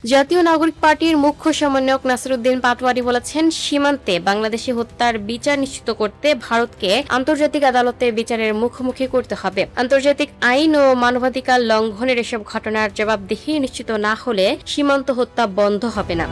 জাতীয় নাগরিক পার্টির মুখ্য সমন্বয়ক নাসিরউদ্দিন পাটোয়ারি বলেছেন, সীমান্তে বাংলাদেশি হত্যার বিচার নিশ্চিত করতে ভারতকে আন্তর্জাতিক আদালতে বিচারের মুখোমুখি করতে হবে। আন্তর্জাতিক আইন ও মানবাধিকার লঙ্ঘনের এসব ঘটনার জবাবদিহি নিশ্চিত না হলে সীমান্ত হত্যা বন্ধ হবে না।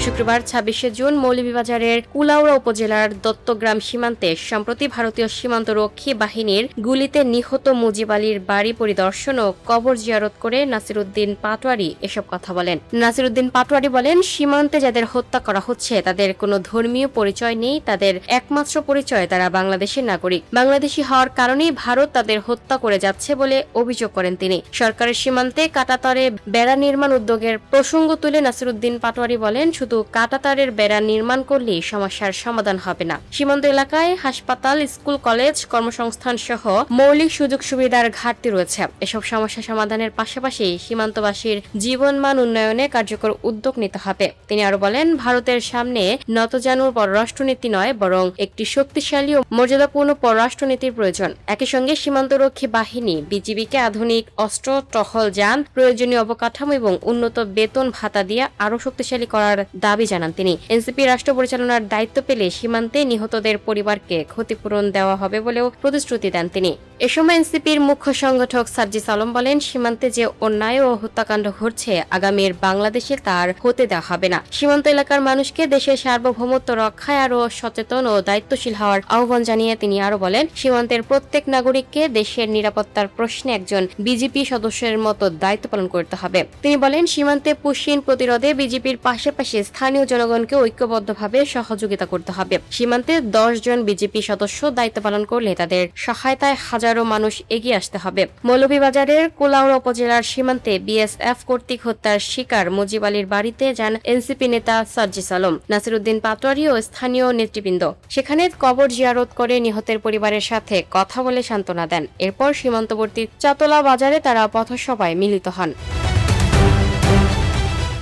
শুক্রবার ২৬শে জুন মৌলভীবাজারের কুলাউড়া উপজেলার দত্তগ্রাম সীমান্তে সম্প্রতি ভারতীয় সীমান্তরক্ষী বাহিনীর গুলিতে নিহত মুজিব আলীর বাড়ি পরিদর্শন ও কবর জিয়ারত করে নাসিরউদ্দিন পাটোয়ারি এসব কথা বলেন। নাসিরউদ্দিন পাটোয়ারি বলেন, সীমান্তে যাদের হত্যা করা হচ্ছে তাদের কোনো ধর্মীয় পরিচয় নেই, তাদের একমাত্র পরিচয় তারা বাংলাদেশের নাগরিক। বাংলাদেশি হওয়ার কারণেই ভারত তাদের হত্যা করে যাচ্ছে বলে অভিযোগ করেন তিনি। সরকারের সীমান্তে কাঁটাতারে বেড়া নির্মাণ উদ্যোগের প্রসঙ্গ তুলে নাসিরউদ্দিন পাটোয়ারি বলেন, শুধু কাঁটাতারের বেড়া নির্মাণ করলেই সমস্যার সমাধান হবে না। সীমান্ত এলাকায় হাসপাতাল, স্কুল, কলেজ, কর্মসংস্থান সহ মৌলিক সুযোগ সুবিধার ঘাটতি রয়েছে। এসব সমস্যা সমাধানের পাশাপাশি সীমান্তবাসীর জীবনমান উন্নয়নে কার্যকর উদ্যোগ নিতে হবে। তিনি আরো বলেন, ভারতের সামনে নতজানুর পররাষ্ট্রনীতি নয়, বরং একটি শক্তিশালী ও মর্যাদাপূর্ণ পররাষ্ট্রনীতির প্রয়োজন। একই সঙ্গে সীমান্তরক্ষী বাহিনী বিজিবিকে আধুনিক অস্ত্র, টহল যান, প্রয়োজনীয় অবকাঠামো এবং উন্নত বেতন ভাতা দিয়ে আরো শক্তিশালী করার দাবি জানান তিনি। এনসিপি রাষ্ট্র পরিচালনার দায়িত্ব পেলে সীমান্তে নিহতদের পরিবারকে ক্ষতিপূরণ দেওয়া হবে বলেও প্রতিশ্রুতি দেন তিনি। এ সময় এনসিপির মুখ্য সংগঠক সার্জিস আলম বলেন, সীমান্তে যে অন্যায় ও হত্যাকাণ্ড ঘটছে আগামীর বাংলাদেশে তার হতে দেওয়া হবে না। সীমান্ত এলাকার মানুষকে দেশের সার্বভৌমত্ব রক্ষায় আরো সচেতন ও দায়িত্বশীল হওয়ার আহ্বান জানিয়ে তিনি আরো বলেন, সীমান্তের প্রত্যেক নাগরিককে দেশের নিরাপত্তার প্রশ্নে একজন বিজেপি সদস্যের মতো দায়িত্ব পালন করতে হবে। তিনি বলেন, সীমান্তে পুশিন প্রতিরোধে বিজেপির পাশাপাশি স্থানীয় জনগণকে ঐক্যবদ্ধভাবে সহযোগিতা করতে হবে। সীমান্তে ১০ জন বিজেপি সদস্য দায়িত্ব পালন করলে তাদের সহায়তায় হাজারো মানুষ এগিয়ে আসতে হবে। মৌলভীবাজারের কুলাউড়া উপজেলার সীমান্তে বিএসএফ কর্তৃক হত্যার শিকার মুজিব আলীর বাড়িতে যান এনসিপি নেতা সার্জিস আলম, নাসিরউদ্দিন পাটোয়ারি ও স্থানীয় নেতৃবৃন্দ। সেখানে কবর জিয়ারত করে নিহতের পরিবারের সাথে কথা বলে সান্ত্বনা দেন। এরপর সীমান্তবর্তী চাতলা বাজারে তারা পথসভায় মিলিত হন।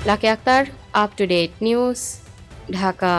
Lucky Akter, up to date news, Dhaka.